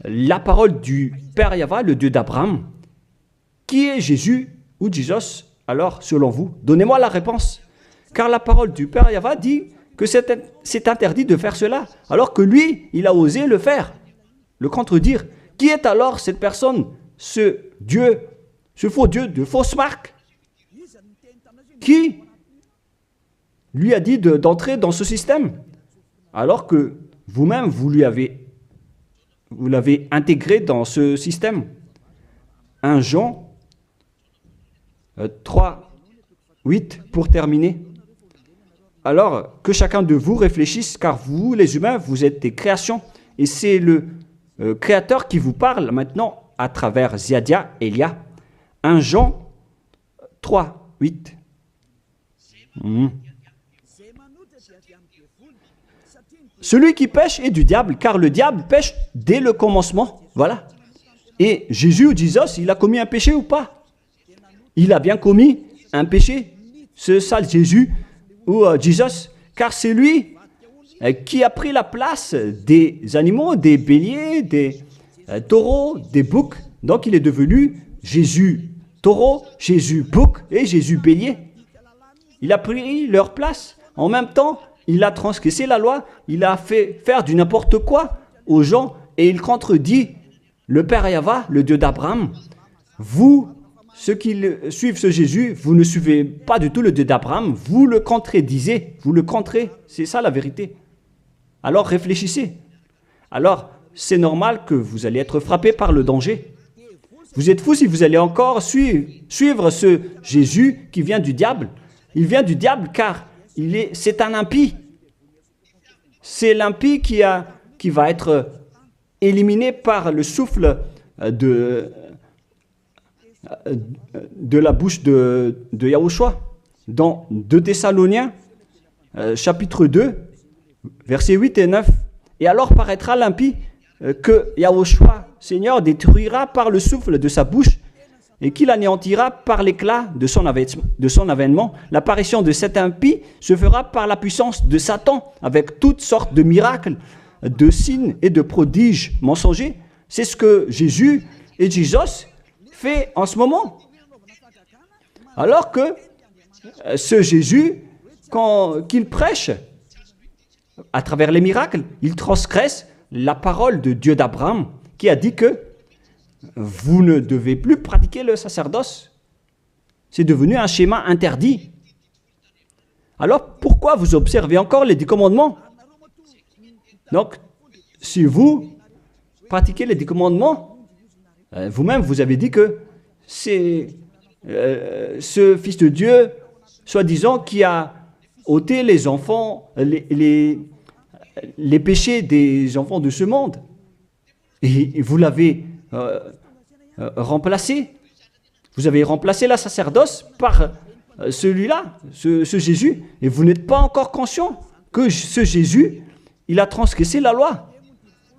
la parole du Père Yahva, le Dieu d'Abraham. Qui est Jésus ou Jesus? Alors, selon vous, donnez-moi la réponse. Car la parole du Père Yahva dit que c'est interdit de faire cela, alors que lui, il a osé le faire, le contredire. Qui est alors cette personne, ce Dieu, ce faux Dieu de fausse marque, qui lui a dit d'entrer dans ce système, alors que vous-même, vous l'avez intégré dans ce système? 1 Jean 3, 8, pour terminer. Alors, que chacun de vous réfléchisse, car vous, les humains, vous êtes des créations, et c'est le Créateur qui vous parle maintenant à travers Ziadia Elia. 1 Jean 3, 8. Celui qui pêche est du diable, car le diable pêche dès le commencement. Voilà. Et Jésus ou Jesus, il a commis un péché ou pas? Il a bien commis un péché, ce sale Jésus ou Jesus, car c'est lui qui a pris la place des animaux, des béliers, des taureaux, des boucs. Donc il est devenu Jésus taureau, Jésus bouc et Jésus bélier. Il a pris leur place. En même temps, il a transgressé la loi, il a fait faire du n'importe quoi aux gens et il contredit le Père Yahva, le Dieu d'Abraham. Vous, ceux qui suivent ce Jésus, vous ne suivez pas du tout le Dieu d'Abraham, vous le contredisez, vous le contrez, c'est ça la vérité. Alors réfléchissez. Alors, c'est normal que vous allez être frappé par le danger. Vous êtes fous si vous allez encore suivre ce Jésus qui vient du diable. Il vient du diable car c'est un impie. C'est l'impie qui va être éliminé par le souffle de la bouche de Yahushua. Dans 2 Thessaloniens, chapitre 2, versets 8 et 9. Et alors paraîtra l'impie que Yahushua, Seigneur, détruira par le souffle de sa bouche et qu'il anéantira par l'éclat de son avènement. L'apparition de cet impie se fera par la puissance de Satan, avec toutes sortes de miracles, de signes et de prodiges mensongers. C'est ce que Jésus et Jesus fait en ce moment. Alors que ce Jésus, qu'il prêche à travers les miracles, il transgresse la parole de Dieu d'Abraham, qui a dit que vous ne devez plus pratiquer le sacerdoce. C'est devenu un schéma interdit. Alors, pourquoi vous observez encore les 10 commandements? Donc, si vous pratiquez les 10 commandements, vous-même, vous avez dit que c'est ce Fils de Dieu, soi-disant, qui a ôté les enfants, les péchés des enfants de ce monde. Et vous l'avez remplacé. Vous avez remplacé la sacerdoce par celui-là, ce Jésus. Et vous n'êtes pas encore conscient que ce Jésus, il a transgressé la loi.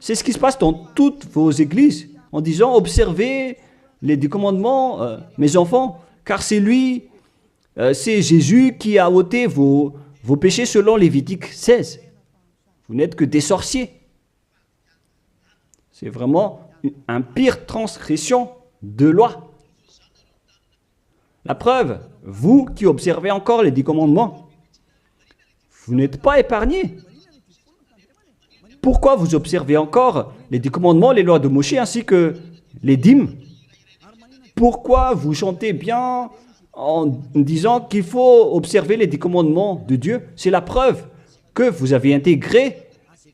C'est ce qui se passe dans toutes vos églises, en disant, observez les 10 commandements, mes enfants, car c'est lui, c'est Jésus qui a ôté vos péchés selon Lévitique 16. Vous n'êtes que des sorciers. C'est vraiment une pire transgression de loi. La preuve, vous qui observez encore les 10 commandements, vous n'êtes pas épargnés. Pourquoi vous observez encore les 10 commandements, les lois de Moïse ainsi que les dîmes? Pourquoi vous chantez bien en disant qu'il faut observer les 10 commandements de Dieu? C'est la preuve que vous avez intégré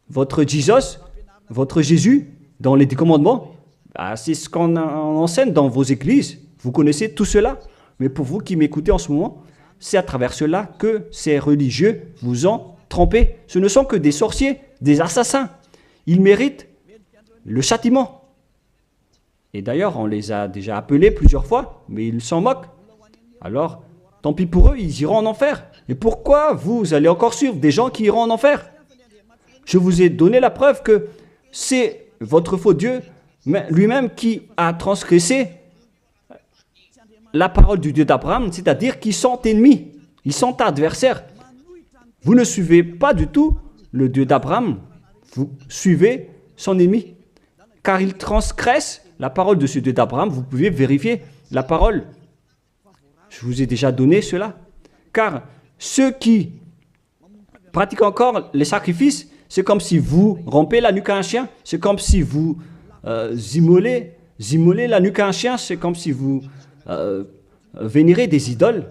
votre Jésus dans les 10 commandements. C'est ce qu'on enseigne dans vos églises. Vous connaissez tout cela. Mais pour vous qui m'écoutez en ce moment, c'est à travers cela que ces religieux vous ont trompé. Ce ne sont que des sorciers, des assassins. Ils méritent le châtiment. Et d'ailleurs, on les a déjà appelés plusieurs fois, mais ils s'en moquent. Alors, tant pis pour eux, ils iront en enfer. Et pourquoi vous allez encore suivre des gens qui iront en enfer? Je vous ai donné la preuve que c'est votre faux Dieu lui-même qui a transgressé la parole du Dieu d'Abraham, c'est-à-dire qu'ils sont ennemis, ils sont adversaires. Vous ne suivez pas du tout le Dieu d'Abraham, vous suivez son ennemi, car il transgresse la parole de ce Dieu d'Abraham. Vous pouvez vérifier la parole. Je vous ai déjà donné cela. Car ceux qui pratiquent encore les sacrifices, c'est comme si vous rompez la nuque à un chien, c'est comme si vous immolez la nuque à un chien, c'est comme si vous vénérez des idoles.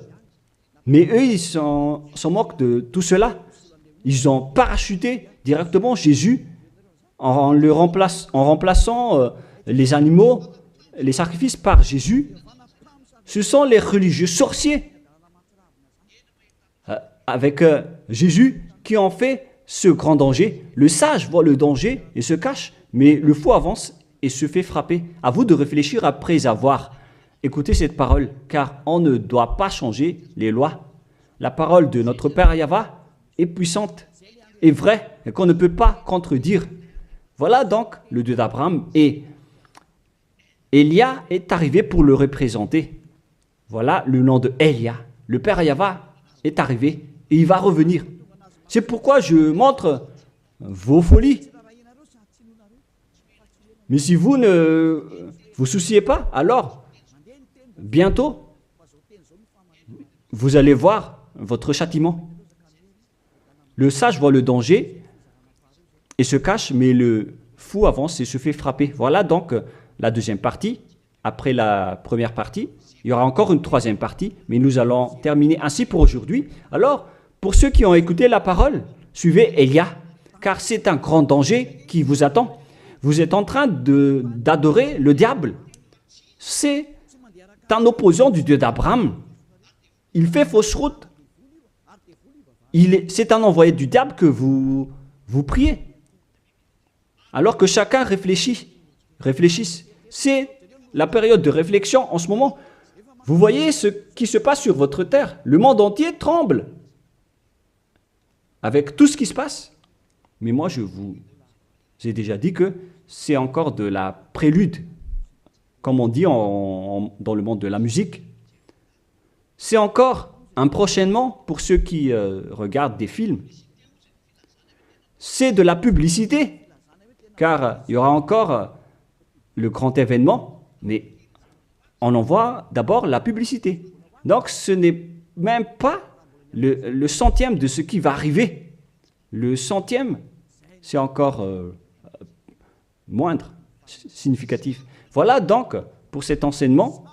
Mais eux, ils s'en moquent de tout cela. Ils ont parachuté directement Jésus en remplaçant les animaux, les sacrifices par Jésus. Ce sont les religieux sorciers avec Jésus qui ont fait ce grand danger. Le sage voit le danger et se cache, mais le fou avance et se fait frapper. À vous de réfléchir après avoir écouté cette parole, car on ne doit pas changer les lois. La parole de notre Père Yahva est puissante et vraie et qu'on ne peut pas contredire. Voilà donc le Dieu d'Abraham, et Élia est arrivé pour le représenter. Voilà le nom de Élia. Le Père Yahva est arrivé et il va revenir. C'est pourquoi je montre vos folies. Mais si vous ne vous souciez pas, alors bientôt vous allez voir votre châtiment. Le sage voit le danger et se cache, mais le fou avance et se fait frapper. Voilà donc la deuxième partie. Après la première partie, il y aura encore une troisième partie, mais nous allons terminer ainsi pour aujourd'hui. Alors, pour ceux qui ont écouté la parole, suivez Élia, car c'est un grand danger qui vous attend. Vous êtes en train d'adorer le diable. C'est un opposant du Dieu d'Abraham. Il fait fausse route. C'est un envoyé du diable que vous priez. Alors que chacun réfléchisse. C'est la période de réflexion en ce moment. Vous voyez ce qui se passe sur votre terre. Le monde entier tremble avec tout ce qui se passe. Mais moi, je vous ai déjà dit que c'est encore de la prélude, comme on dit dans le monde de la musique. C'est encore un prochainement pour ceux qui regardent des films. C'est de la publicité, car il y aura encore le grand événement, mais on en voit d'abord la publicité. Donc ce n'est même pas le centième de ce qui va arriver. Le centième, c'est encore moindre, significatif. Voilà donc pour cet enseignement,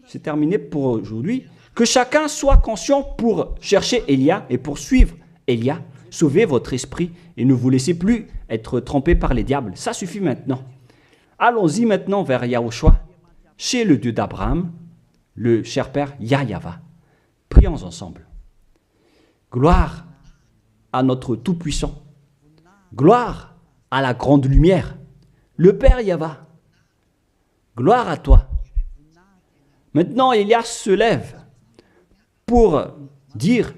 c'est terminé pour aujourd'hui. Que chacun soit conscient pour chercher Élia et pour suivre Élia. Sauvez votre esprit et ne vous laissez plus être trompé par les diables. Ça suffit maintenant. Allons-y maintenant vers Yahushua, chez le Dieu d'Abraham, le cher Père Yahweh. Prions ensemble. Gloire à notre Tout-Puissant. Gloire à la grande lumière, le Père Yahweh. Gloire à toi. Maintenant, Élia se lève pour dire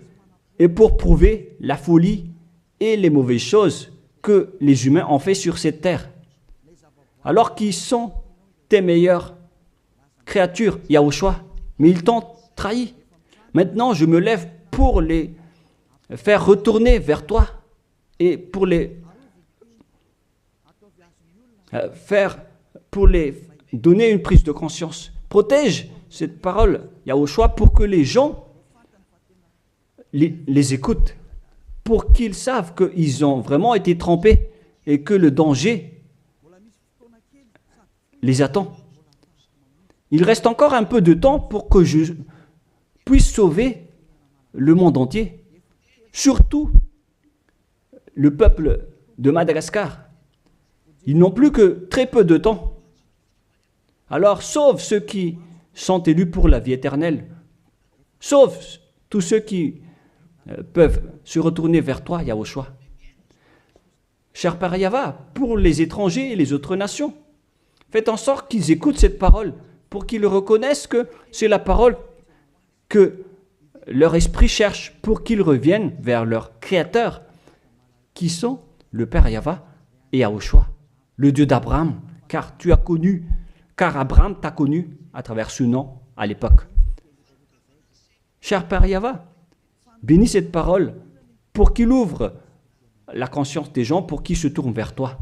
et pour prouver la folie et les mauvaises choses que les humains ont fait sur cette terre. Alors qu'ils sont tes meilleures créatures, Yahushua, mais ils t'ont trahi. Maintenant, je me lève pour les faire retourner vers toi et pour les donner une prise de conscience. Protège cette parole, Yahushua, pour que les gens les écoutent, pour qu'ils savent qu'ils ont vraiment été trempés et que le danger les attend. Il reste encore un peu de temps pour que je puisse sauver le monde entier, surtout le peuple de Madagascar. Ils n'ont plus que très peu de temps. Alors sauve ceux qui sont élus pour la vie éternelle. Sauve tous ceux qui peuvent se retourner vers toi, Yahushua. Cher Père Yahweh, pour les étrangers et les autres nations, faites en sorte qu'ils écoutent cette parole, pour qu'ils reconnaissent que c'est la parole que leur esprit cherche, pour qu'ils reviennent vers leur Créateur, qui sont le Père Yahweh et Yahushua, le Dieu d'Abraham, car Abraham t'a connu à travers ce nom à l'époque. Cher Père Yahweh, bénis cette parole pour qu'il ouvre la conscience des gens, pour qu'ils se tournent vers toi.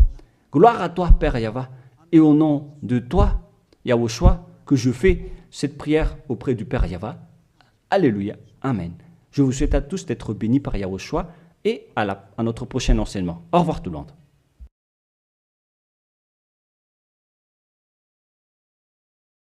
Gloire à toi, Père Yahweh, et au nom de toi, Yahushua, que je fais cette prière auprès du Père Yahweh. Alléluia. Amen. Je vous souhaite à tous d'être bénis par Yahushua et à notre prochain enseignement. Au revoir tout le monde.